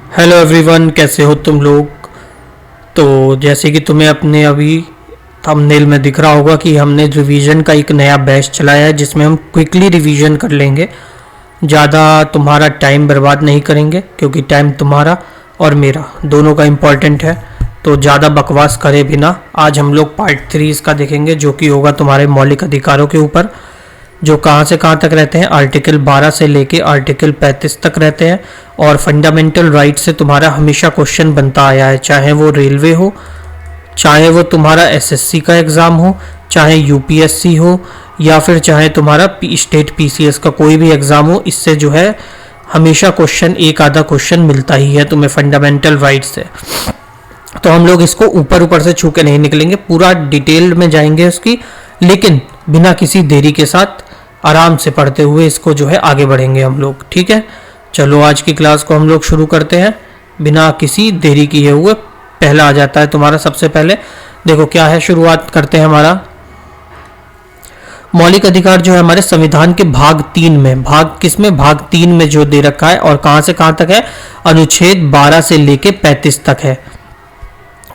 Hello everyone, कैसे हो तुम लोग। तो जैसे कि तुम्हें अपने अभी थंबनेल में दिख रहा होगा कि हमने रिवीजन का एक नया बैच चलाया है जिसमें हम क्विकली रिवीजन कर लेंगे। ज़्यादा तुम्हारा टाइम बर्बाद नहीं करेंगे क्योंकि टाइम तुम्हारा और मेरा दोनों का इम्पोर्टेंट है। तो ज़्यादा बकवास करे बिना आज हम लोग पार्ट 3 इसका देखेंगे, जो कि होगा तुम्हारे मौलिक अधिकारों के ऊपर, जो कहाँ से कहाँ तक रहते हैं। आर्टिकल 12 से लेके आर्टिकल 35 तक रहते हैं और फंडामेंटल राइट से तुम्हारा हमेशा क्वेश्चन बनता आया है, चाहे वो रेलवे हो, चाहे वो तुम्हारा एसएससी का एग्ज़ाम हो, चाहे यूपीएससी हो, या फिर चाहे तुम्हारा स्टेट पीसीएस का कोई भी एग्ज़ाम हो। इससे जो है हमेशा क्वेश्चन, एक आधा क्वेश्चन मिलता ही है तुम्हें फंडामेंटल राइट से। तो हम लोग इसको ऊपर ऊपर से छू के नहीं निकलेंगे, पूरा डिटेल में जाएंगे उसकी, लेकिन बिना किसी देरी के साथ आराम से पढ़ते हुए इसको जो है आगे बढ़ेंगे हम लोग। ठीक है, चलो आज की क्लास को हम लोग शुरू करते हैं बिना किसी देरी किए हुए। पहला आ जाता है तुम्हारा, सबसे पहले देखो क्या है, शुरुआत करते हैं। हमारा मौलिक अधिकार जो है हमारे संविधान के भाग 3 में, भाग किसमें, भाग 3 में जो दे रखा है और कहां से कहां तक है, अनुच्छेद 12 से लेके 35 तक है।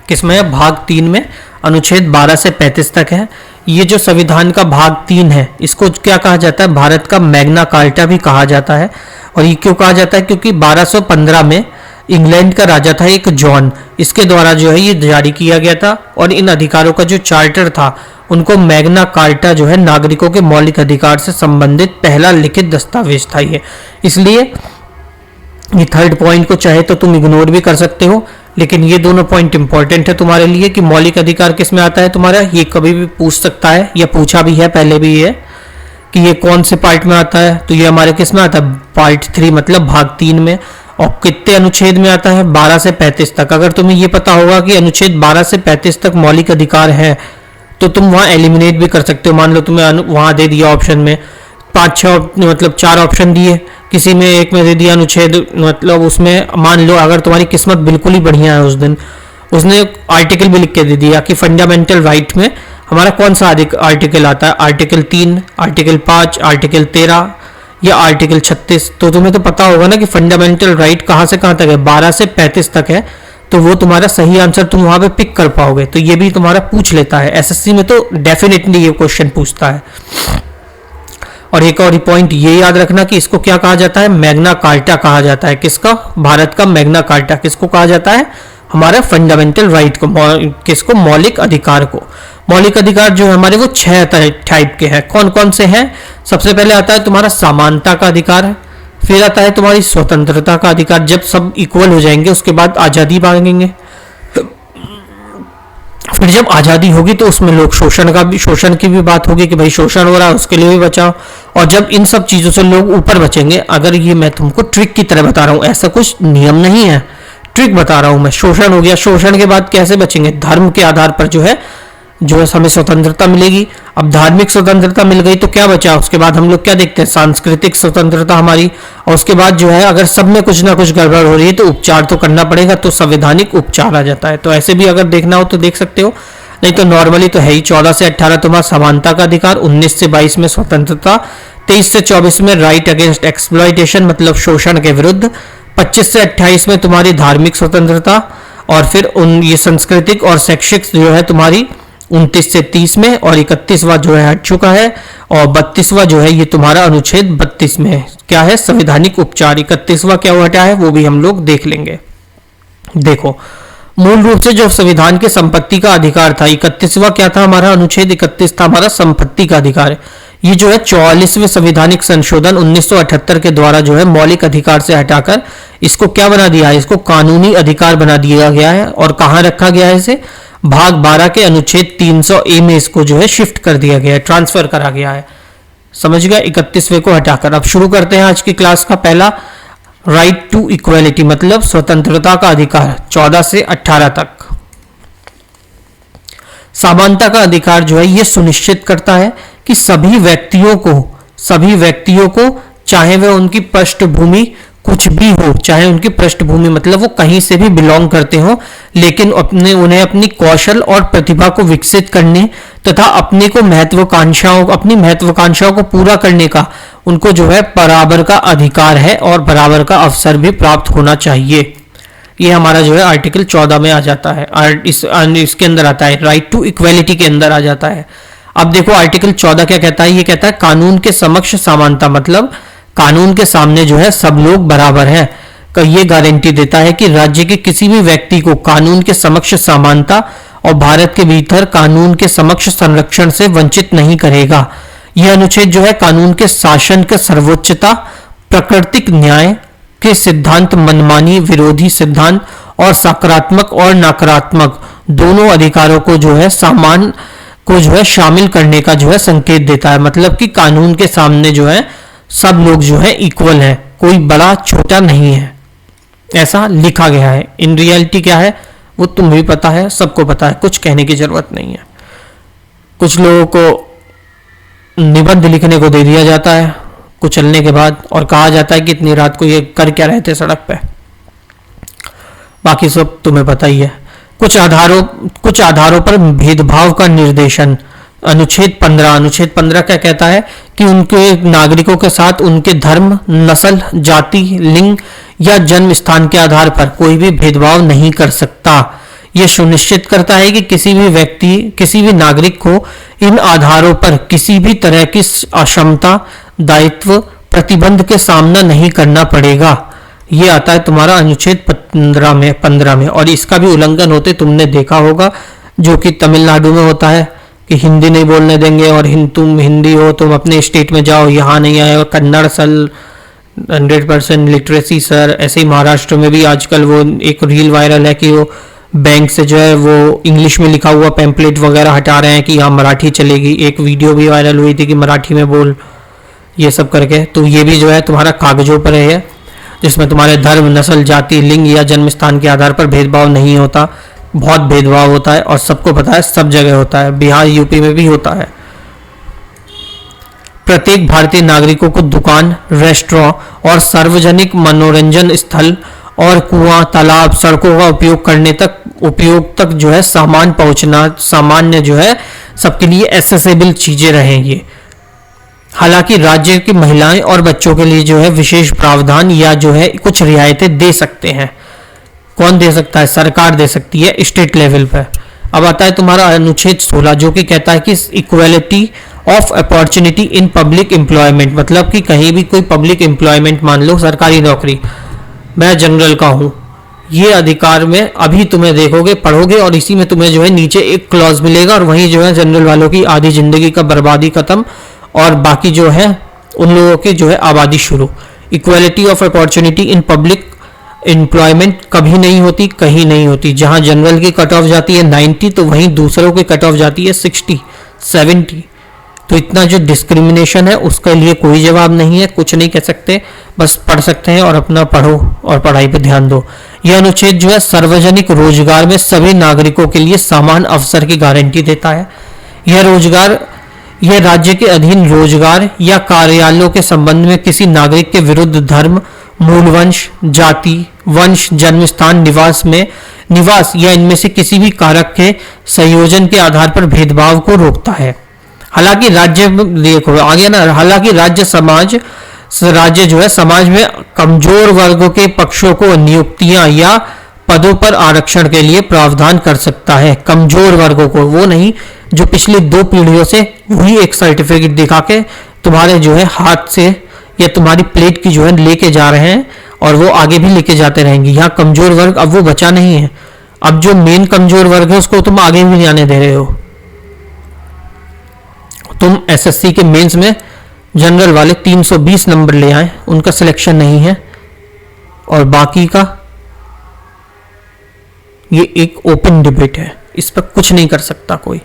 किसमें है, भाग 3 में अनुच्छेद 12 से 35 तक है। ये जो संविधान का भाग 3 है इसको क्या कहा जाता है, भारत का मैग्ना कार्टा भी कहा जाता है। और ये क्यों कहा जाता है, क्योंकि 1215 में इंग्लैंड का राजा था एक जॉन, इसके द्वारा जो है ये जारी किया गया था। और इन अधिकारों का जो चार्टर था उनको मैग्ना कार्टा जो है नागरिकों के मौलिक अधिकार से संबंधित पहला लिखित दस्तावेज था ये। इसलिए ये थर्ड पॉइंट को चाहे तो तुम इग्नोर भी कर सकते हो, लेकिन ये दोनों पॉइंट इंपॉर्टेंट है तुम्हारे लिए कि मौलिक अधिकार किस में आता है तुम्हारा। ये कभी भी पूछ सकता है, या पूछा भी है पहले भी है कि ये कौन से पार्ट में आता है। तो ये हमारे किस में आता है, पार्ट 3 मतलब भाग 3 में। और कितने अनुच्छेद में आता है, 12 से 35 तक। अगर तुम्हें ये पता होगा कि अनुच्छेद 12 से 35 तक मौलिक अधिकार है तो तुम वहाँ एलिमिनेट भी कर सकते हो। मान लो तुम्हें वहाँ दे दिया ऑप्शन में 5-6 मतलब 4 ऑप्शन दिए, किसी में एक में दे दिया अनुच्छेद, मतलब उसमें मान लो अगर तुम्हारी किस्मत बिल्कुल ही बढ़िया है उस दिन, उसने आर्टिकल भी लिख के दे दिया कि फंडामेंटल राइट में हमारा कौन सा आर्टिकल आता है, आर्टिकल 3, आर्टिकल 5, आर्टिकल 13 या आर्टिकल 36। तो तुम्हें तो पता होगा ना कि फंडामेंटल राइट कहाँ से कहाँ तक है, 12 से 35 तक है। तो वो तुम्हारा सही आंसर तुम वहां पे पिक कर पाओगे। तो ये भी तुम्हारा पूछ लेता है एसएससी में, तो डेफिनेटली ये क्वेश्चन पूछता है। और एक और पॉइंट ये याद रखना कि इसको क्या कहा जाता है, मैग्ना कार्टा कहा जाता है। किसका, भारत का मैग्ना कार्टा किसको कहा जाता है, हमारा फंडामेंटल राइट को, किसको, मौलिक अधिकार को। मौलिक अधिकार जो है हमारे वो 6 टाइप के हैं। कौन कौन से हैं, सबसे पहले आता है तुम्हारा समानता का अधिकार, फिर आता है तुम्हारी स्वतंत्रता का अधिकार, जब सब इक्वल हो जाएंगे उसके बाद आज़ादी मांगेंगे। फिर जब आज़ादी होगी तो उसमें लोग शोषण की भी बात होगी कि भाई शोषण हो रहा है उसके लिए भी बचाओ। और जब इन सब चीज़ों से लोग ऊपर बचेंगे, अगर ये मैं तुमको ट्रिक की तरह बता रहा हूँ, ऐसा कुछ नियम नहीं है, ट्रिक बता रहा हूँ मैं। शोषण हो गया, शोषण के बाद कैसे बचेंगे, धर्म के आधार पर जो है हमें स्वतंत्रता मिलेगी। अब धार्मिक स्वतंत्रता मिल गई तो क्या बचा, उसके बाद हम लोग क्या देखते हैं, सांस्कृतिक स्वतंत्रता हमारी। और उसके बाद जो है अगर सब में कुछ ना कुछ गड़बड़ हो रही है तो उपचार तो करना पड़ेगा, तो संवैधानिक उपचार आ जाता है। तो ऐसे भी अगर देखना हो तो देख सकते हो, नहीं तो नॉर्मली तो है ही। 14 से 18 तुम्हारा समानता का अधिकार, 19 से 22 में स्वतंत्रता, 23 से 24 में राइट अगेंस्ट एक्सप्लॉयटेशन मतलब शोषण के विरुद्ध, 25 से 28 में तुम्हारी धार्मिक स्वतंत्रता, और फिर ये सांस्कृतिक और शैक्षिक जो है तुम्हारी 29 से 30 में, और 31वां जो है हट चुका है, और 32वां जो है ये तुम्हारा अनुच्छेद 32 में क्या है, संवैधानिक उपचार। 31वां क्या हटा है वो भी हम लोग देख लेंगे। देखो मूल रूप से जो संविधान के संपत्ति का अधिकार था, 31वां क्या था हमारा, अनुच्छेद 31 था हमारा संपत्ति का अधिकार। ये जो है 44वें संवैधानिक संशोधन 1978 के द्वारा जो है मौलिक अधिकार से हटाकर इसको क्या बना दिया है, इसको कानूनी अधिकार बना दिया गया है। और कहाँ रखा गया है इसे, भाग 12 के अनुच्छेद 300A में इसको जो है शिफ्ट कर दिया गया है, ट्रांसफर करा गया है। समझ गया, 31वें को हटाकर। अब शुरू करते हैं आज की क्लास का पहला, राइट टू इक्वलिटी मतलब स्वतंत्रता का अधिकार, 14 से 18 तक। समानता का अधिकार जो है ये सुनिश्चित करता है कि सभी व्यक्तियों को चाहे वह उनकी पृष्ठभूमि कुछ भी हो, चाहे उनकी पृष्ठभूमि मतलब वो कहीं से भी बिलोंग करते हो, लेकिन उन्हें अपनी कौशल और प्रतिभा को विकसित करने तथा अपनी महत्वाकांक्षाओं को पूरा करने का उनको जो है बराबर का अधिकार है और बराबर का अवसर भी प्राप्त होना चाहिए। ये हमारा जो है आर्टिकल 14 में आ जाता है, इसके अंदर आता है, राइट टू इक्वेलिटी के अंदर आ जाता है। अब देखो आर्टिकल 14 क्या कहता है, ये कहता है कानून के समक्ष समानता, मतलब कानून के सामने जो है सब लोग बराबर हैं। ये गारंटी देता है कि राज्य के किसी भी व्यक्ति को कानून के समक्ष समानता और भारत के भीतर कानून के समक्ष संरक्षण से वंचित नहीं करेगा। यह अनुच्छेद जो है कानून के शासन के सर्वोच्चता, प्राकृतिक न्याय के सिद्धांत, मनमानी विरोधी सिद्धांत और सकारात्मक और नकारात्मक दोनों अधिकारों को जो है सामान को जो है शामिल करने का जो है संकेत देता है। मतलब कि कानून के सामने जो है सब लोग जो है इक्वल हैं, कोई बड़ा छोटा नहीं है, ऐसा लिखा गया है। इन रियलिटी क्या है वो तुम्हें भी पता है, सबको पता है, कुछ कहने की जरूरत नहीं है। कुछ लोगों को निबंध लिखने को दे दिया जाता है कुचलने के बाद, और कहा जाता है कि इतनी रात को ये कर क्या रहे थे सड़क पे, बाकी सब तुम्हें पता ही है। कुछ आधारों पर भेदभाव का निर्देशन। अनुच्छेद 15 क्या कहता है कि उनके नागरिकों के साथ उनके धर्म, नस्ल, जाति, लिंग या जन्म स्थान के आधार पर कोई भी भेदभाव नहीं कर सकता। यह सुनिश्चित करता है कि किसी भी व्यक्ति, किसी भी नागरिक को इन आधारों पर किसी भी तरह की अक्षमता, दायित्व, प्रतिबंध के सामना नहीं करना पड़ेगा। ये आता है तुम्हारा अनुच्छेद 15 में, और इसका भी उल्लंघन होते तुमने देखा होगा, जो कि तमिलनाडु में होता है कि हिंदी नहीं बोलने देंगे, और तुम हिंदी हो तुम अपने स्टेट में जाओ, यहाँ नहीं आए, और कन्नड़ सल 100% लिटरेसी सर। ऐसे ही महाराष्ट्र में भी आजकल वो एक रील वायरल है कि वो बैंक से जो है वो इंग्लिश में लिखा हुआ पैम्पलेट वगैरह हटा रहे हैं कि यहाँ मराठी चलेगी। एक वीडियो भी वायरल हुई थी कि मराठी में बोल, ये सब करके। तो ये भी जो है तुम्हारा कागजों पर है, जिसमें तुम्हारे धर्म, नस्ल, जाति, लिंग या जन्म स्थान के आधार पर भेदभाव नहीं होता। बहुत भेदभाव होता है और सबको पता है, सब जगह होता है, बिहार यूपी में भी होता है। प्रत्येक भारतीय नागरिकों को दुकान, रेस्टोरेंट और सार्वजनिक मनोरंजन स्थल और कुआं, तालाब, सड़कों का उपयोग तक जो है सामान पहुंचना सामान्य जो है सबके लिए एक्सेसिबल चीजें रहें। ये हालांकि राज्य की महिलाएं और बच्चों के लिए जो है विशेष प्रावधान या जो है कुछ रियायतें दे सकते हैं। कौन दे सकता है? सरकार दे सकती है स्टेट लेवल पर। अब आता है तुम्हारा अनुच्छेद 16 जो कि कहता है कि equality of opportunity in public employment, मतलब कि कहीं भी कोई पब्लिक एम्प्लॉयमेंट, मान लो सरकारी नौकरी, मैं जनरल का हूँ, ये अधिकार में अभी तुम्हें देखोगे, पढ़ोगे, और इसी में तुम्हें जो है नीचे एक क्लॉज मिलेगा, और वहीं जो है जनरल वालों की आधी जिंदगी का बर्बादी खत्म, और बाकी जो है उन लोगों के जो है आबादी शुरू। Equality of opportunity in public employment कभी नहीं होती, कहीं नहीं होती। जहां जनरल की कट ऑफ जाती है 90, तो वहीं दूसरों की कट ऑफ जाती है 60, 70। तो इतना जो डिस्क्रिमिनेशन है उसके लिए कोई जवाब नहीं है, कुछ नहीं कह सकते, बस पढ़ सकते हैं और अपना पढ़ो और पढ़ाई पे ध्यान दो। यह अनुच्छेद जो है सार्वजनिक रोजगार में सभी नागरिकों के लिए समान अवसर की गारंटी देता है। यह राज्य के अधीन रोजगार या कार्यालयों के संबंध में किसी नागरिक के विरुद्ध धर्म, मूलवंश, जाति, वंश, जन्म स्थान, निवास या इनमें से किसी भी कारक के संयोजन के आधार पर भेदभाव को रोकता है। हालांकि राज्य जो है समाज में कमजोर वर्गों के पक्षों को नियुक्तियां या पदों पर आरक्षण के लिए प्रावधान कर सकता है। कमजोर वर्गों को, वो नहीं जो पिछली 2 पीढ़ियों से वही एक सर्टिफिकेट दिखा के तुम्हारे जो है हाथ से या तुम्हारी प्लेट की जो है लेके जा रहे हैं, और वो आगे भी लेके जाते रहेंगे। यहाँ कमजोर वर्ग अब वो बचा नहीं है। अब जो मेन कमजोर वर्ग है उसको तुम आगे भी नहीं आने दे रहे हो। तुम एसएससी के मेंस में जनरल वाले 320 नंबर ले आए, उनका सिलेक्शन नहीं है, और बाकी का ये एक ओपन डिबेट है, इस पर कुछ नहीं कर सकता कोई।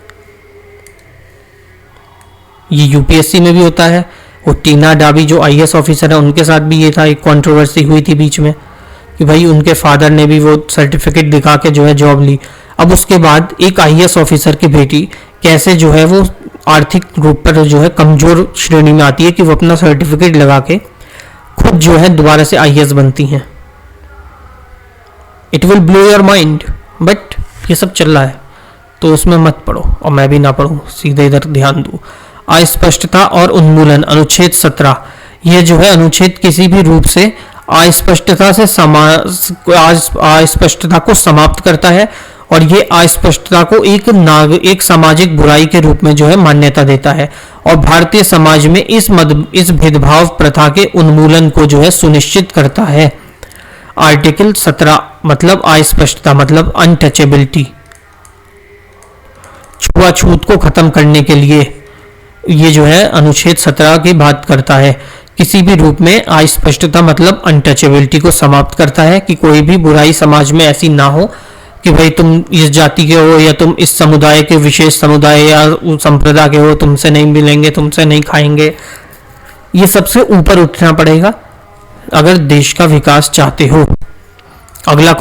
ये यूपीएससी में भी होता है। वो टीना डाबी जो आईएएस ऑफिसर है उनके साथ भी ये था, एक कंट्रोवर्सी हुई थी बीच में कि भाई उनके फादर ने भी वो सर्टिफिकेट दिखा के जो है जॉब ली। अब उसके बाद एक आईएएस ऑफिसर की बेटी कैसे जो है वो आर्थिक रूप पर जो है कमजोर श्रेणी में आती है कि वो अपना सर्टिफिकेट लगा के खुद जो है दोबारा से आईएएस बनती हैं। It will blow your mind, but ये सब चल रहा है तो उसमें मत पढ़ो, और मैं भी ना पढ़ूं, सीधे इधर ध्यान दूं। अस्पष्टता और उन्मूलन, अनुच्छेद 17, यह जो है अनुच्छेद किसी भी रूप से अस्पष्टता से अस्पष्टता को समाप्त करता है और ये अस्पष्टता को एक सामाजिक बुराई के रूप में जो है मान्यता देता है और भारतीय समाज में इस भेदभाव प्रथा के उन्मूलन को जो है सुनिश्चित करता है। आर्टिकल 17 मतलब अस्पष्टता मतलब अनटचेबिलिटी, छुआछूत को खत्म करने के लिए ये जो है अनुच्छेद 17 की बात करता है। किसी भी रूप में अस्पष्टता मतलब अनटचेबिलिटी को समाप्त करता है कि कोई भी बुराई समाज में ऐसी ना हो कि भाई तुम इस जाति के हो या तुम इस समुदाय के विशेष समुदाय या संप्रदाय के हो, तुमसे नहीं मिलेंगे, तुमसे नहीं खाएंगे। ये सबसे ऊपर उठना पड़ेगा अगर देश का विकास चाहते हो। अगला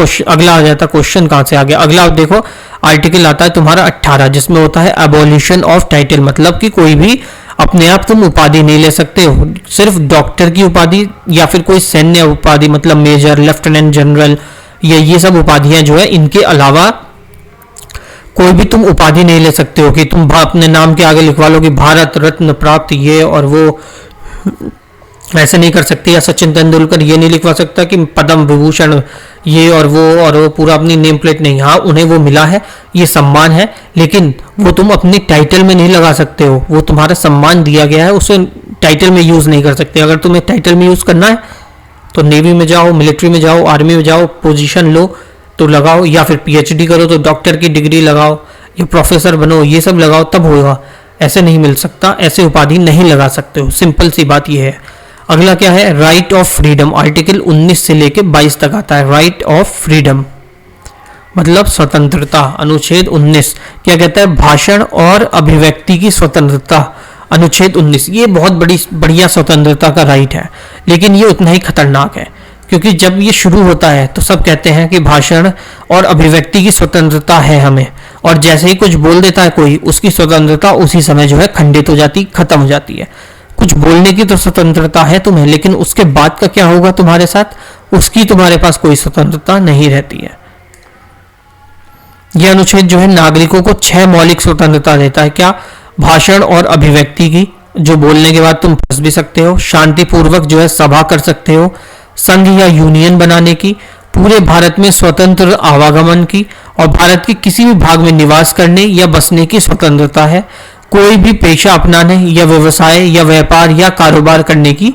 आ जाता क्वेश्चन कहां से आ गया। अगला आप देखो आर्टिकल आता है तुम्हारा 18 जिसमें होता है एबॉलिशन ऑफ टाइटल, मतलब कि कोई भी अपने आप तुम उपाधि नहीं ले सकते हो, सिर्फ डॉक्टर की उपाधि या फिर कोई सैन्य उपाधि मतलब मेजर, लेफ्टिनेंट जनरल, ये सब उपाधियां जो है इनके अलावा कोई भी तुम उपाधि नहीं ले सकते हो कि तुम अपने नाम के आगे लिखवा लो कि भारत रत्न प्राप्त ये और वो, ऐसे नहीं कर सकते। या सचिन तेंदुलकर ये नहीं लिखवा सकता कि पद्म विभूषण ये और वो पूरा अपनी नेम प्लेट नहीं। हाँ उन्हें वो मिला है, ये सम्मान है, लेकिन वो तुम अपनी टाइटल में नहीं लगा सकते हो। वो तुम्हारा सम्मान दिया गया है, उसे टाइटल में यूज नहीं कर सकते। अगर तुम्हें टाइटल में यूज करना है तो नेवी में जाओ, मिलिट्री में जाओ, आर्मी में जाओ, पोजीशन लो तो लगाओ, या फिर पीएचडी करो तो डॉक्टर की डिग्री लगाओ, या प्रोफेसर बनो, ये सब लगाओ तब होगा। ऐसे नहीं मिल सकता, ऐसे उपाधि नहीं लगा सकते हो। सिंपल सी बात यह है। अगला क्या है, राइट ऑफ फ्रीडम। आर्टिकल 19 से लेके 22 तक आता है। राइट ऑफ फ्रीडम मतलब स्वतंत्रता। अनुच्छेद 19 क्या कहता है, भाषण और अभिव्यक्ति की स्वतंत्रता। अनुच्छेद 19 ये बहुत बढ़िया स्वतंत्रता का राइट है, लेकिन ये उतना ही खतरनाक है क्योंकि जब ये शुरू होता है तो सब कहते हैं कि भाषण और अभिव्यक्ति की स्वतंत्रता है हमें, और जैसे ही कुछ बोल देता है कोई, उसकी स्वतंत्रता उसी समय जो है खंडित हो जाती, खत्म हो जाती है। कुछ बोलने की तो स्वतंत्रता है तुम्हें, लेकिन उसके बाद का क्या होगा तुम्हारे साथ, उसकी तुम्हारे पास कोई स्वतंत्रता नहीं रहती है। यह अनुच्छेद जो है नागरिकों को 6 मौलिक स्वतंत्रता देता है। क्या, भाषण और अभिव्यक्ति की, जो बोलने के बाद तुम फंस भी सकते हो, शांतिपूर्वक जो है सभा कर सकते हो, संघ या यूनियन बनाने की, पूरे भारत में स्वतंत्र आवागमन की, और भारत के किसी भी भाग में निवास करने या बसने की स्वतंत्रता है। कोई भी पेशा अपनाने या व्यवसाय या व्यापार या कारोबार करने की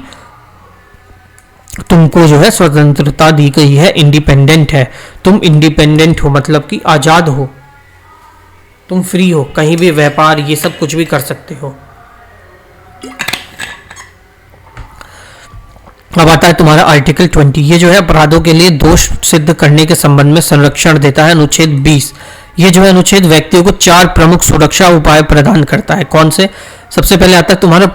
तुमको जो है स्वतंत्रता दी गई है, इंडिपेंडेंट है। तुम इंडिपेंडेंट हो मतलब कि आजाद हो, तुम फ्री हो, कहीं भी व्यापार ये सब कुछ भी कर सकते हो। अब आता है तुम्हारा आर्टिकल 20। ये जो है अपराधों के लिए दोष सिद्ध करने के संबंध में संरक्षण देता है। अनुच्छेद 20 ये जो है अनुच्छेद व्यक्तियों को 4 प्रमुख सुरक्षा उपाय प्रदान करता है। कौन से? सबसे पहले आता है तुम्हारा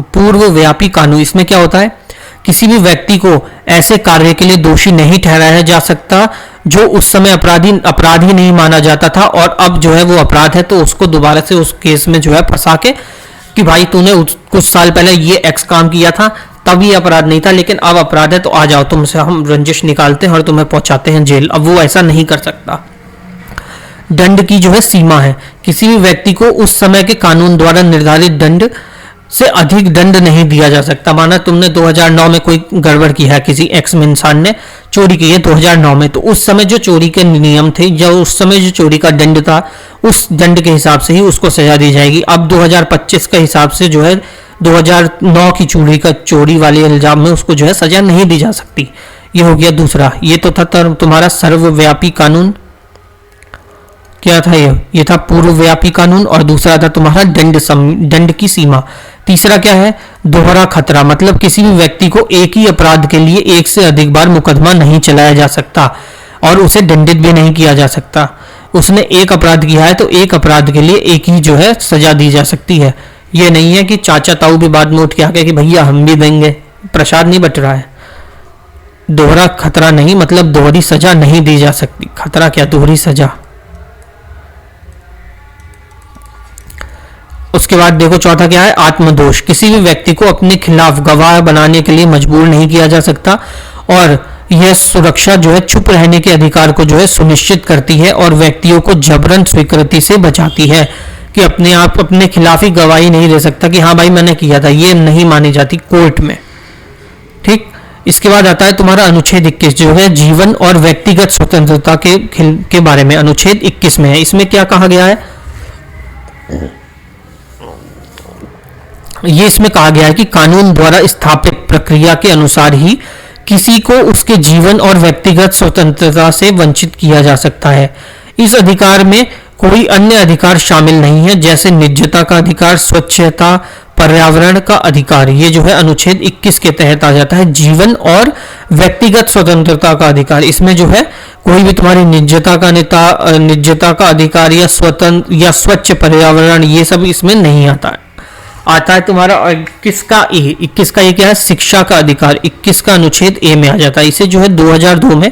पूर्वव्यापी कानून। इसमें क्या होता है, किसी भी व्यक्ति को ऐसे कार्य के लिए दोषी नहीं ठहराया जा सकता जो उस समय अपराधी नहीं माना जाता था, और अब जो है वो अपराध है, तो उसको दोबारा से उस केस में जो है फंसा के कि भाई तूने कुछ साल पहले ये एक्स काम किया था, तब ये अपराध नहीं था, लेकिन अब अपराध है, तो आ जाओ, तुमसे हम रंजिश निकालते हैं और तुम्हें पहुंचाते हैं जेल। अब वो ऐसा नहीं कर सकता। दंड की जो है सीमा है, किसी भी व्यक्ति को उस समय के कानून द्वारा निर्धारित दंड से अधिक दंड नहीं दिया जा सकता। माना तुमने 2009 में कोई गड़बड़ की है, किसी एक्स इंसान ने चोरी की है 2009 में, तो उस समय जो चोरी के नियम थे, जब उस समय जो चोरी का दंड था, उस दंड के हिसाब से ही उसको सजा दी जाएगी। अब 2025 के हिसाब से जो है 2009 की चोरी वाले इल्जाम में उसको जो है सजा नहीं दी जा सकती। ये हो गया दूसरा। ये तो था तुम्हारा सर्वव्यापी कानून। क्या था ये था पूर्वव्यापी कानून, और दूसरा था तुम्हारा दंड की सीमा। तीसरा क्या है, दोहरा खतरा, मतलब किसी भी व्यक्ति को एक ही अपराध के लिए एक से अधिक बार मुकदमा नहीं चलाया जा सकता और उसे दंडित भी नहीं किया जा सकता। उसने एक अपराध किया है तो एक अपराध के लिए एक ही जो है सजा दी जा सकती है। ये नहीं है कि चाचा ताऊ भी बाद में उठ के आके कि भैया हम भी देंगे, प्रसाद नहीं बट रहा है। दोहरा खतरा नहीं, मतलब दोहरी सजा नहीं दी जा सकती। खतरा क्या, दोहरी सजा। उसके बाद देखो चौथा क्या है, आत्मदोष। किसी भी व्यक्ति को अपने खिलाफ गवाह बनाने के लिए मजबूर नहीं किया जा सकता, और यह सुरक्षा जो है चुप रहने के अधिकार को जो है सुनिश्चित करती है और व्यक्तियों को जबरन स्वीकृति से बचाती है कि अपने आप अपने खिलाफ ही गवाही नहीं दे सकता कि हाँ भाई मैंने किया था, ये नहीं मानी जाती कोर्ट में। ठीक, इसके बाद आता है तुम्हारा अनुच्छेद 21 जो है जीवन और व्यक्तिगत स्वतंत्रता के बारे में, अनुच्छेद 21 में है। इसमें क्या कहा गया है, ये इसमें कहा गया है कि कानून द्वारा स्थापित प्रक्रिया के अनुसार ही किसी को उसके जीवन और व्यक्तिगत स्वतंत्रता से वंचित किया जा सकता है। इस अधिकार में कोई अन्य अधिकार शामिल नहीं है, जैसे निजता का अधिकार, स्वच्छता, पर्यावरण का अधिकार। ये जो है अनुच्छेद 21 के तहत आ जाता है, जीवन और व्यक्तिगत स्वतंत्रता का अधिकार। इसमें जो है कोई भी तुम्हारी निजता का अधिकार या स्वतंत्र या स्वच्छ पर्यावरण, ये सब इसमें नहीं आता है। आता है तुम्हारा 21 का ए। 21 का ये क्या है, शिक्षा का अधिकार। 21 का अनुच्छेद ए में आ जाता है। इसे जो है 2002 में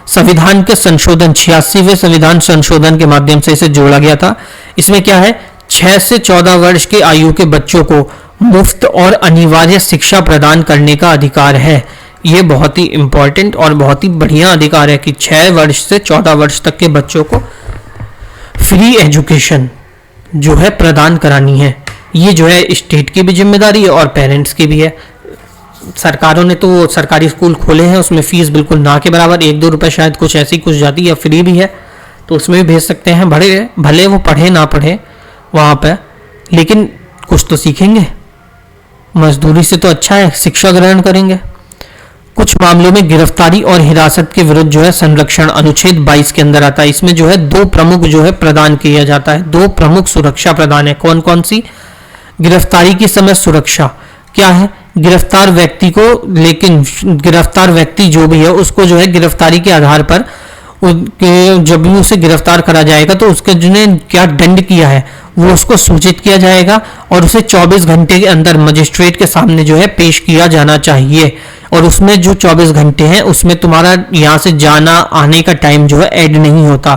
संविधान के संशोधन 86वें संविधान संशोधन के माध्यम से इसे जोड़ा गया था। इसमें क्या है, 6 से 14 वर्ष की आयु के बच्चों को मुफ्त और अनिवार्य शिक्षा प्रदान करने का अधिकार है। ये बहुत ही इंपॉर्टेंट और बहुत ही बढ़िया अधिकार है कि 6 वर्ष से 14 वर्ष तक के बच्चों को फ्री एजुकेशन जो है प्रदान करानी है। ये जो है स्टेट की भी जिम्मेदारी है और पेरेंट्स की भी है। सरकारों ने तो सरकारी स्कूल खोले हैं, उसमें फीस बिल्कुल ना के बराबर, 1-2 रुपए शायद कुछ ऐसी कुछ जाती है, फ्री भी है, तो उसमें भी भेज सकते हैं। भले वो पढ़े ना पढ़े वहाँ पे, लेकिन कुछ तो सीखेंगे। मजदूरी से तो अच्छा है शिक्षा ग्रहण करेंगे। कुछ मामलों में गिरफ्तारी और हिरासत के विरुद्ध जो है संरक्षण अनुच्छेद 22 के अंदर आता है। इसमें जो है 2 प्रमुख जो है प्रदान किया जाता है, 2 प्रमुख सुरक्षा प्रदान है। कौन कौन सी, गिरफ्तारी के समय सुरक्षा क्या है, गिरफ्तार व्यक्ति को, लेकिन गिरफ्तार व्यक्ति जो भी है उसको जो है गिरफ्तारी के आधार पर जब भी उसे गिरफ्तार करा जाएगा तो उसके जिन्हें क्या दंड किया है वो उसको सूचित किया जाएगा और उसे 24 घंटे के अंदर मजिस्ट्रेट के सामने जो है पेश किया जाना चाहिए। और उसमें जो 24 घंटे हैं उसमें तुम्हारा यहाँ से जाना आने का टाइम जो है ऐड नहीं होता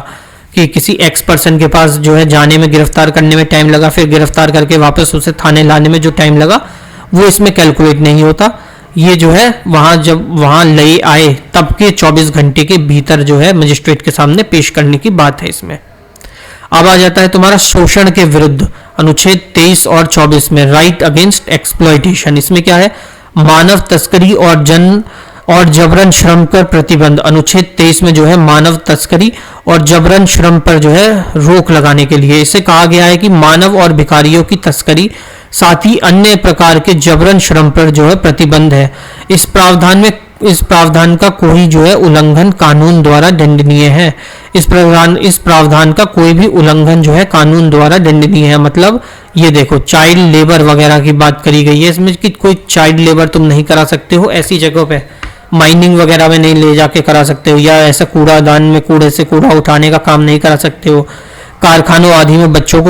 कि किसी एक्स पर्सन के पास जो है जाने में, गिरफ्तार करने में टाइम लगा, फिर गिरफ्तार करके वापस उसे थाने लाने में जो टाइम लगा वो इसमें कैलकुलेट नहीं होता। ये जो है वहां जब वहां ले आए तब के 24 घंटे के भीतर जो है मजिस्ट्रेट के सामने पेश करने की बात है इसमें। अब आ जाता है तुम्हारा शोषण के विरुद्ध अनुच्छेद 23 और 24 में, राइट अगेंस्ट एक्सप्लॉयटेशन। इसमें क्या है, मानव तस्करी और जबरन श्रम पर प्रतिबंध। अनुच्छेद 23 में जो है मानव तस्करी और जबरन श्रम पर जो है रोक लगाने के लिए इसे कहा गया है कि मानव और भिखारियों की तस्करी साथ ही अन्य प्रकार के जबरन श्रम पर जो है प्रतिबंध है। इस प्रावधान का कोई जो है उल्लंघन कानून द्वारा दंडनीय है। इस प्रावधान का कोई भी उल्लंघन जो है कानून द्वारा दंडनीय है। मतलब ये देखो, चाइल्ड लेबर वगैरह की बात करी गई है इसमें कि कोई चाइल्ड लेबर तुम नहीं करा सकते हो, ऐसी जगहों पे माइनिंग वगैरह में नहीं ले जाके करा सकते हो, या ऐसा कूड़ादान में कूड़े से कूड़ा उठाने का काम नहीं करा सकते हो, कारखानों आदि में बच्चों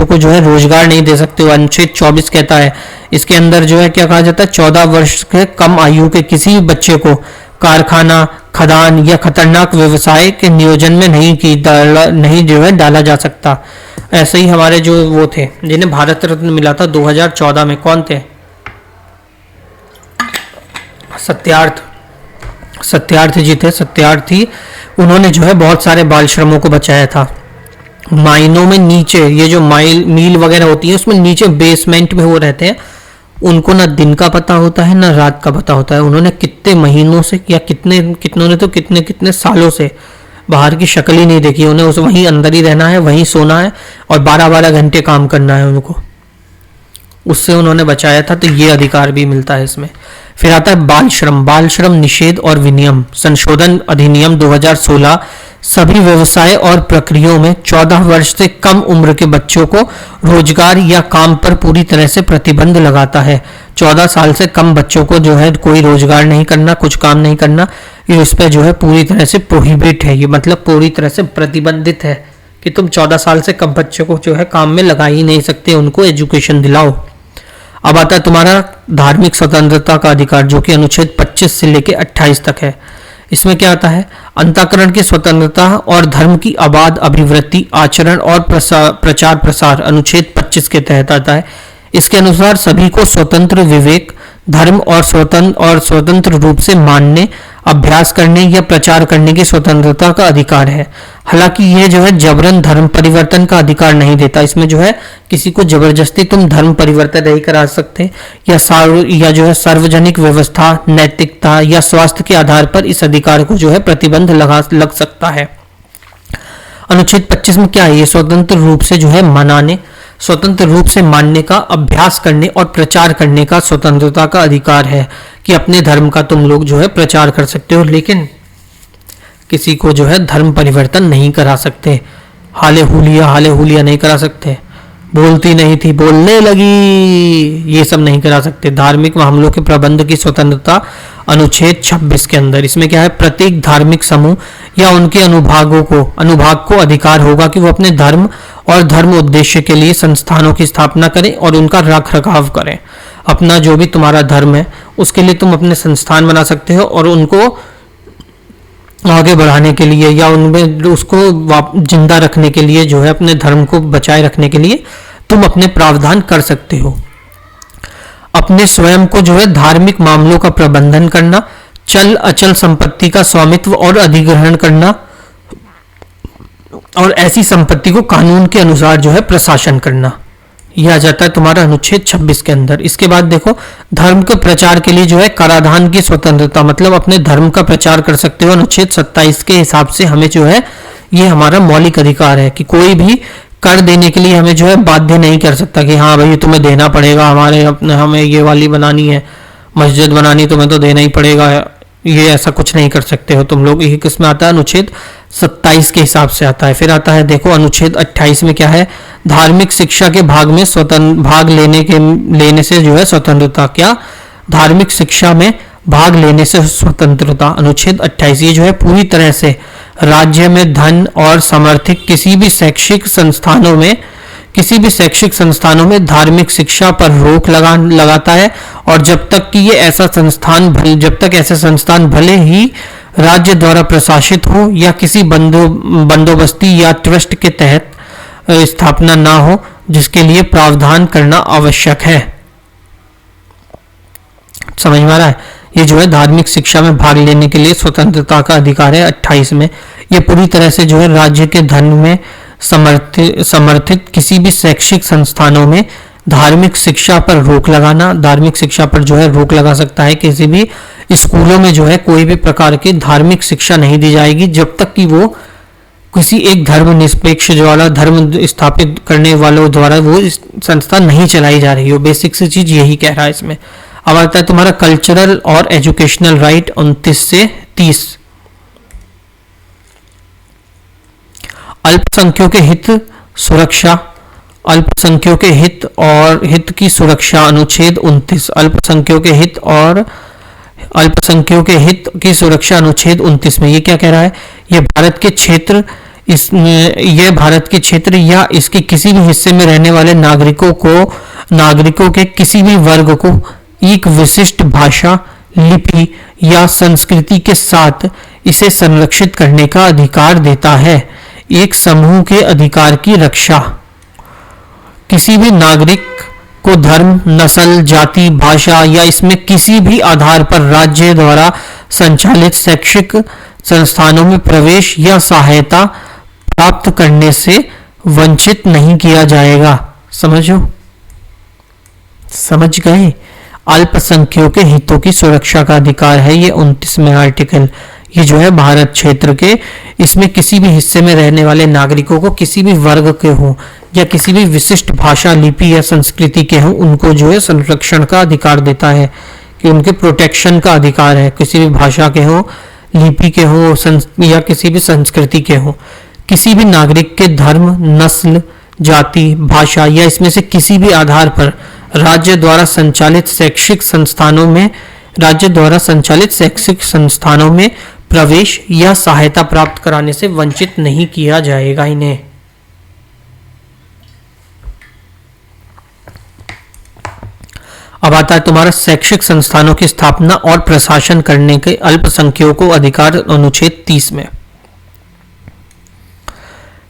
को जो है रोजगार नहीं दे सकते हो। अनुच्छेद 24 कहता है इसके अंदर जो है क्या कहा जाता है, 14 वर्ष के कम आयु के किसी भी बच्चे को कारखाना, खदान या खतरनाक व्यवसाय के नियोजन में नहीं जो है डाला जा सकता। ऐसे ही हमारे जो वो थे जिन्हें भारत रत्न मिला था 2014 में, कौन थे, सत्यार्थ जी थे। सत्यार्थी, उन्होंने जो है बहुत सारे बाल श्रमों को बचाया था। माइनों में नीचे ये जो मील वगैरह होती है उसमें नीचे बेसमेंट में वो रहते हैं, उनको ना दिन का पता होता है ना रात का पता होता है। उन्होंने कितने महीनों से या कितनों ने तो कितने सालों से बाहर की शक्ल ही नहीं देखी। उन्हें उस वहीं अंदर ही रहना है, वहीं सोना है और 12-12 घंटे काम करना है उनको। उससे उन्होंने बचाया था, तो ये अधिकार भी मिलता है इसमें। फिर आता है बाल श्रम निषेध और विनियम संशोधन अधिनियम 2016 सभी व्यवसाय और प्रक्रियाओं में 14 वर्ष से कम उम्र के बच्चों को रोजगार या काम पर पूरी तरह से प्रतिबंध लगाता है। 14 साल से कम बच्चों को जो है कोई रोजगार नहीं करना, कुछ काम नहीं करना, ये उस पर जो है पूरी तरह से प्रोहिबिट है। ये मतलब पूरी तरह से प्रतिबंधित है कि तुम 14 साल से कम बच्चों को जो है काम में लगा ही नहीं सकते, उनको एजुकेशन दिलाओ। अब आता है तुम्हारा धार्मिक स्वतंत्रता का अधिकार, जो कि अनुच्छेद 25 से लेकर 28 तक है। इसमें क्या आता है, अंतःकरण की स्वतंत्रता और धर्म की आबाद अभिवृत्ति, आचरण और प्रचार प्रसार अनुच्छेद 25 के तहत आता है। इसके अनुसार सभी को स्वतंत्र विवेक, धर्म और स्वतंत्र रूप से मानने, अभ्यास करने या प्रचार करने की स्वतंत्रता का अधिकार है। हालांकि यह जो है जबरन धर्म परिवर्तन का अधिकार नहीं देता। इसमें जो है किसी को जबरदस्ती तुम धर्म परिवर्तन नहीं करा सकते, या जो है सार्वजनिक व्यवस्था, नैतिकता या स्वास्थ्य के आधार पर इस अधिकार को जो है प्रतिबंध लग सकता है। अनुच्छेद 25 में क्या है? ये स्वतंत्र रूप से जो है स्वतंत्र रूप से मानने का, अभ्यास करने और प्रचार करने का स्वतंत्रता का अधिकार है कि अपने धर्म का तुम लोग जो है प्रचार कर सकते हो, लेकिन किसी को जो है धर्म परिवर्तन नहीं करा सकते। हाले हुलिया नहीं करा सकते। बोलती नहीं थी बोलने लगी, ये सब नहीं करा सकते। धार्मिक मामलों के प्रबंध की स्वतंत्रता अनुच्छेद 26 के अंदर, इसमें क्या है? प्रत्येक धार्मिक समूह या उनके अनुभाग को अधिकार होगा कि वो अपने धर्म और धर्म उद्देश्य के लिए संस्थानों की स्थापना करें और उनका रख रखाव करें। अपना जो भी तुम्हारा धर्म है उसके लिए तुम अपने संस्थान बना सकते हो और उनको आगे बढ़ाने के लिए या उनमें उसको जिंदा रखने के लिए जो है अपने धर्म को बचाए रखने के लिए तुम अपने प्रावधान कर सकते हो। अपने स्वयं को जो है धार्मिक मामलों का प्रबंधन करना, चल अचल संपत्ति का स्वामित्व और अधिग्रहण करना और ऐसी संपत्ति को कानून के अनुसार जो है प्रशासन करना, यह आ जाता है तुम्हारा अनुच्छेद 26 के अंदर। इसके बाद देखो, धर्म के प्रचार के लिए जो है कराधान की स्वतंत्रता, मतलब अपने धर्म का प्रचार कर सकते हो। अनुच्छेद 27 के हिसाब से हमें जो है ये हमारा मौलिक अधिकार है कि कोई भी कर देने के लिए हमें जो है बाध्य नहीं कर सकता कि हाँ भाई तुम्हें देना पड़ेगा, हमें ये वाली बनानी है, मस्जिद बनानी, तुम्हें तो देना ही पड़ेगा। ये ऐसा कुछ नहीं कर सकते हो तुम लोग। ये किस में आता है? अनुच्छेद 27 के हिसाब से आता है। फिर आता है देखो अनुच्छेद 28 में क्या है? धार्मिक शिक्षा के भाग लेने से जो है स्वतंत्रता। क्या? धार्मिक शिक्षा में भाग लेने से स्वतंत्रता। अनुच्छेद 28 ये जो है पूरी तरह से राज्य में धन और समर्थित किसी भी शैक्षिक संस्थानों में धार्मिक शिक्षा पर रोक लगाता है, और जब तक ऐसे संस्थान भले ही राज्य द्वारा प्रशासित हो या किसी बंदोबस्ती या ट्रस्ट के तहत स्थापना ना हो, जिसके लिए प्रावधान करना आवश्यक है। समझ में आ रहा है? ये जो है धार्मिक शिक्षा में भाग लेने के लिए स्वतंत्रता का अधिकार है 28 में। ये पूरी तरह से जो है राज्य के धन में समर्थित किसी भी शैक्षिक संस्थानों में धार्मिक शिक्षा पर रोक लगाना। धार्मिक शिक्षा पर जो है रोक लगा सकता है। किसी भी स्कूलों में जो है कोई भी प्रकार की धार्मिक शिक्षा नहीं दी जाएगी जब तक कि वो किसी एक धर्म निरपेक्ष जो वाला धर्म स्थापित करने वालों द्वारा वो संस्था नहीं चलाई जा रही हो। बेसिक सी चीज यही कह रहा है इसमें। अब आता है तुम्हारा कल्चरल और एजुकेशनल राइट 29 से 30। अल्पसंख्यकों के हित सुरक्षा, अल्पसंख्यकों के हित और हित की सुरक्षा अनुच्छेद 29। अल्पसंख्यकों के हित और अल्पसंख्यकों के हित की सुरक्षा अनुच्छेद 29 में ये क्या कह रहा है? यह भारत के क्षेत्र या इसके किसी भी हिस्से में रहने वाले नागरिकों के किसी भी वर्ग को एक विशिष्ट भाषा, लिपि या संस्कृति के साथ इसे संरक्षित करने का अधिकार देता है। एक समूह के अधिकार की रक्षा। किसी भी नागरिक को धर्म, नस्ल, जाति, भाषा या इसमें किसी भी आधार पर राज्य द्वारा संचालित शैक्षिक संस्थानों में प्रवेश या सहायता प्राप्त करने से वंचित नहीं किया जाएगा। समझ गए? अल्पसंख्यकों के हितों की सुरक्षा का अधिकार है ये 29 में आर्टिकल। ये जो है भारत क्षेत्र के, इसमें किसी भी हिस्से में रहने वाले नागरिकों को किसी भी वर्ग के हो या किसी भी विशिष्ट भाषा, लिपि या संस्कृति के हो, उनको जो है संरक्षण का अधिकार देता है कि उनके प्रोटेक्शन का अधिकार है। किसी भी भाषा के हो, लिपि के हो या किसी भी संस्कृति के हो। किसी भी नागरिक के धर्म, नस्ल, जाति, भाषा या इसमें से किसी भी आधार पर राज्य द्वारा संचालित शैक्षिक संस्थानों में प्रवेश या सहायता प्राप्त कराने से वंचित नहीं किया जाएगा इन्हें। अब आता है तुम्हारा शैक्षिक संस्थानों की स्थापना और प्रशासन करने के अल्पसंख्यकों को अधिकार अनुच्छेद 30 में।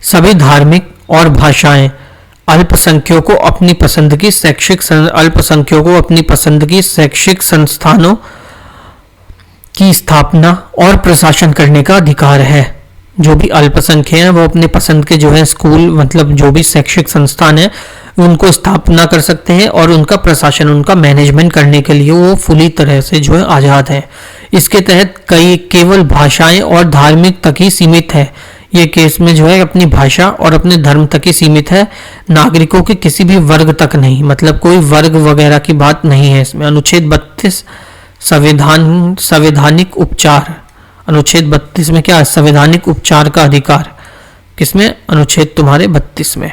सभी धार्मिक और भाषाएं अल्पसंख्यकों को अपनी पसंद की शैक्षिक संस्थानों की स्थापना और प्रशासन करने का अधिकार है। जो भी अल्पसंख्यक हैं वो अपने पसंद के जो है स्कूल मतलब जो भी शैक्षिक संस्थान है उनको स्थापना कर सकते हैं और उनका प्रशासन उनका मैनेजमेंट करने के लिए वो पूरी तरह से जो है आज़ाद है। इसके तहत कई केवल भाषाएं और धार्मिक तक ही सीमित है। ये केस में जो है अपनी भाषा और अपने धर्म तक ही सीमित है, नागरिकों के किसी भी वर्ग तक नहीं, मतलब कोई वर्ग वगैरह की बात नहीं है इसमें। अनुच्छेद 32 संवैधानिक उपचार। अनुच्छेद 32 में क्या है? संवैधानिक उपचार का अधिकार। किसमें? अनुच्छेद तुम्हारे 32 में।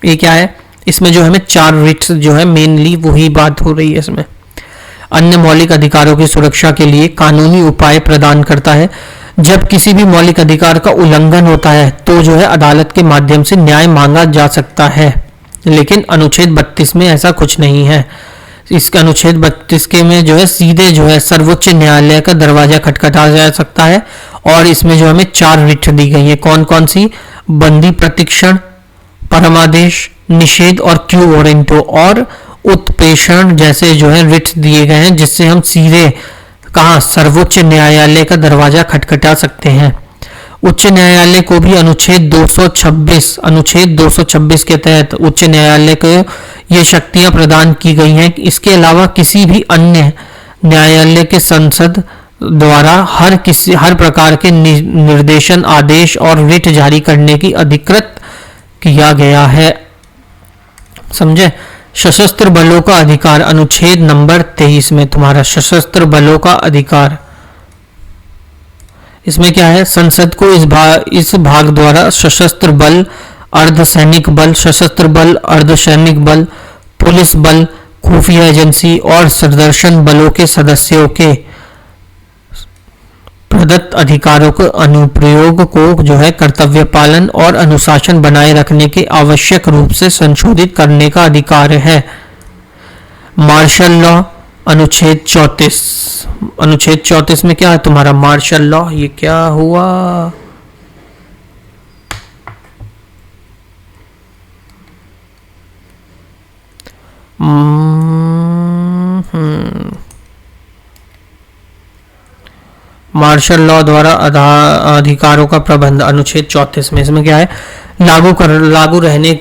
ये क्या है? इसमें जो हमें 4 रिट्स जो है मेनली वही बात हो रही है इसमें। अन्य मौलिक अधिकारों की सुरक्षा के लिए कानूनी उपाय प्रदान करता है। जब किसी भी मौलिक अधिकार का उल्लंघन होता है तो जो है अदालत के माध्यम से न्याय मांगा जा सकता है, लेकिन अनुच्छेद 32 में ऐसा कुछ नहीं है। इसका अनुच्छेद 32 के में जो है सीधे जो है सर्वोच्च न्यायालय का दरवाजा खटखटाया जा सकता है। और इसमें जो हमें 4 रिट दी गई है। कौन कौन सी? बंदी प्रतिक्षण, परमादेश, निषेध और क्यू वारंटो और उत्प्रेषण जैसे जो है रिट दिए गए हैं, जिससे हम सीधे कहाँ? सर्वोच्च न्यायालय का दरवाजा खटखटा सकते हैं। उच्च न्यायालय को भी अनुच्छेद 226 के तहत उच्च न्यायालय को ये शक्तियां प्रदान की गई हैं। इसके अलावा किसी भी अन्य न्यायालय के संसद द्वारा हर प्रकार के निर्देशन, आदेश और रिट जारी करने की अधिकृत किया गया है। समझे? सशस्त्र बलों का अधिकार। अनुच्छेद नंबर 23 में तुम्हारा सशस्त्र बलों का अधिकार। इसमें क्या है? संसद को इस भाग द्वारा सशस्त्र बल, अर्धसैनिक बल, सशस्त्र बल, अर्धसैनिक बल, पुलिस बल, खुफिया एजेंसी और सदर्शन बलों के सदस्यों के प्रदत्त अधिकारों के अनुप्रयोग को जो है कर्तव्य पालन और अनुशासन बनाए रखने के आवश्यक रूप से संशोधित करने का अधिकार है। Martial law. अनुच्छेद 34। अनुच्छेद 34 में क्या है तुम्हारा? Martial law. ये क्या हुआ? मार्शल लॉ द्वारा अधिकारों का प्रबंध। अनुच्छेद 34 में इसमें क्या है? लागू रहने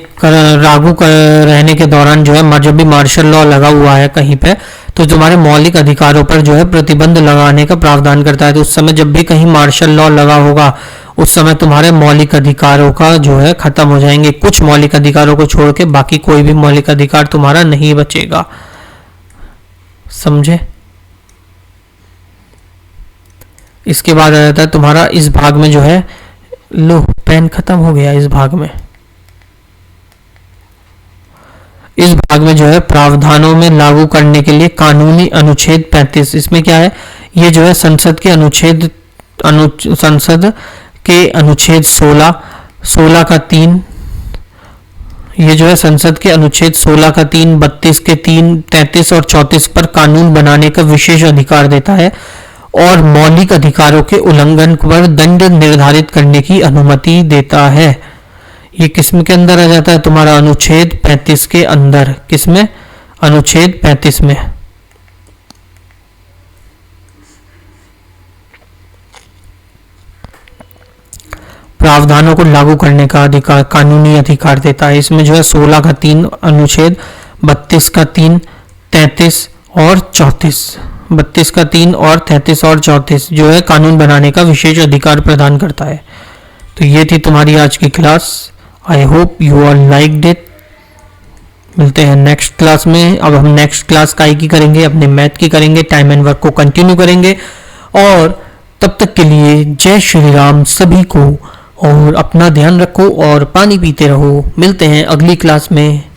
के दौरान जो है जब भी मार्शल लॉ लगा हुआ है कहीं पे तो तुम्हारे मौलिक अधिकारों पर जो है प्रतिबंध लगाने का प्रावधान करता है। तो उस समय जब भी कहीं मार्शल लॉ लगा होगा उस समय तुम्हारे मौलिक अधिकारों का जो है खत्म हो जाएंगे। कुछ मौलिक अधिकारों को छोड़ के बाकी कोई भी मौलिक अधिकार तुम्हारा नहीं बचेगा। समझे? इसके बाद आ जाता है तुम्हारा इस भाग में जो है, लो पेन खत्म हो गया। इस भाग में जो है प्रावधानों में लागू करने के लिए कानूनी। अनुच्छेद 35। इसमें क्या है? ये जो है संसद के अनुच्छेद 16 का 3। ये जो है संसद के अनुच्छेद 16 का 3, 32 के 3, 33 और 34 पर कानून बनाने का विशेष अधिकार देता है और मौलिक अधिकारों के उल्लंघन पर दंड निर्धारित करने की अनुमति देता है। ये किसमें के अंदर आ जाता है तुम्हारा? अनुच्छेद 35 के अंदर। किसमें? अनुच्छेद 35 में। प्रावधानों को लागू करने का अधिकार, कानूनी अधिकार देता है। इसमें जो है 16 का 3 अनुच्छेद, 32 का 3, 33 और 34, 32 का 3 और 33 और 34 जो है कानून बनाने का विशेष अधिकार प्रदान करता है। तो ये थी तुम्हारी आज की class. I hope you are liked it. मिलते हैं नेक्स्ट क्लास में। अब हम नेक्स्ट क्लास काय की करेंगे? अपने मैथ की करेंगे। टाइम एंड वर्क को कंटिन्यू करेंगे। और तब तक के लिए जय श्री राम सभी को, और अपना ध्यान रखो और पानी पीते रहो। मिलते हैं अगली क्लास में।